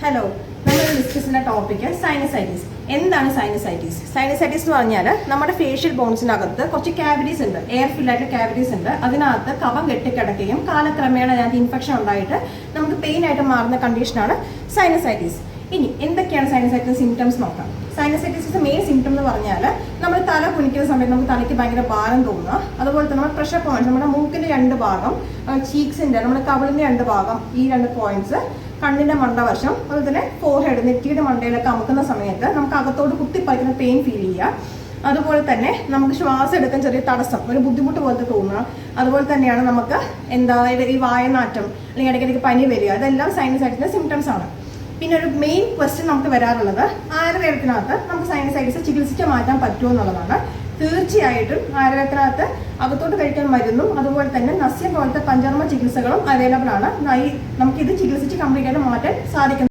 Hello, നമ്മൾ discuss ചെയ്യുന്ന topic sinusitis. എന്താണ് സൈനസൈറ്റിസ്? സൈനസൈറ്റിസ് എന്ന് പറഞ്ഞാൽ നമ്മുടെ ഫേഷ്യൽ ബോൺസിനകത്ത് കുറച്ച് കാവിറ്റീസ് ഉണ്ട്, എയർ ഫില്ലായിട്ട് കാവിറ്റീസ് ഉണ്ട്. അതിനകത്ത് കഫം കെട്ടിക്കിടക്കുകയും കാലക്രമേണ അതിനകത്ത് ഇൻഫെക്ഷൻ ഉണ്ടായിട്ട് നമുക്ക് പെയിൻ ആയിട്ട് മാറുന്ന കണ്ടീഷനാണ് സൈനസൈറ്റിസ്. ഇനി എന്തൊക്കെയാണ് സൈനസൈറ്റിസ് സിംറ്റംസ് നോക്കാം. സൈനസൈറ്റിസിന്റെ മെയിൻ സിംറ്റം എന്ന് പറഞ്ഞാൽ നമ്മൾ തല കുനിക്കുന്ന സമയത്ത് നമുക്ക് തലയ്ക്ക് ഭയങ്കര ഭാരം തോന്നുക. അതുപോലെ തന്നെ നമ്മുടെ പ്രഷർ പോയിന്റ്സ്, നമ്മുടെ മൂക്കിന്റെ 2 ഭാഗം, ചീക്സിന്റെ, നമ്മുടെ കവിളിന്റെ 2 ഭാഗം, ഈ 2 പോയിന്റ്സ്, കണ്ണിന്റെ മണ്ടവശം, അതുപോലെ തന്നെ ഫോർഹെഡ്, നെറ്റിയുടെ മണ്ടയിലൊക്കെ അമുക്കുന്ന സമയത്ത് നമുക്ക് അകത്തോട്ട് കുത്തിപ്പറിക്കുന്ന പെയിൻ ഫീൽ ചെയ്യുക. അതുപോലെ തന്നെ നമുക്ക് ശ്വാസം എടുക്കാൻ ചെറിയ തടസ്സം, ഒരു ബുദ്ധിമുട്ട് പോലത്തെ തോന്നുക. അതുപോലെ തന്നെയാണ് നമുക്ക് ഈ വായനാറ്റം അല്ലെങ്കിൽ ഇടയ്ക്കിടയ്ക്ക് പനി വരിക. ഇതെല്ലാം സൈനസൈറ്റിസിന്റെ സിംറ്റംസ് ആണ്. പിന്നെ ഒരു മെയിൻ ക്വസ്റ്റ്യൻ നമുക്ക് വരാറുള്ളത്, ആയുർവേദത്തിനകത്ത് നമുക്ക് സൈനസൈറ്റിസ് ചികിത്സിച്ച് മാറ്റാൻ പറ്റുമോ എന്നുള്ളതാണ്. തീർച്ചയായിട്ടും ആയുർവേദത്തിനകത്ത് അകത്തോട്ട് കഴിക്കാൻ മരുന്നും അതുപോലെ തന്നെ നസ്യം പോലത്തെ പഞ്ചകർമ്മ ചികിത്സകളും അവൈലബിൾ ആണ്. നമുക്കിത് ചികിത്സിച്ച് കംപ്ലീറ്റ് ആയിട്ട് മാറ്റാൻ സാധിക്കും.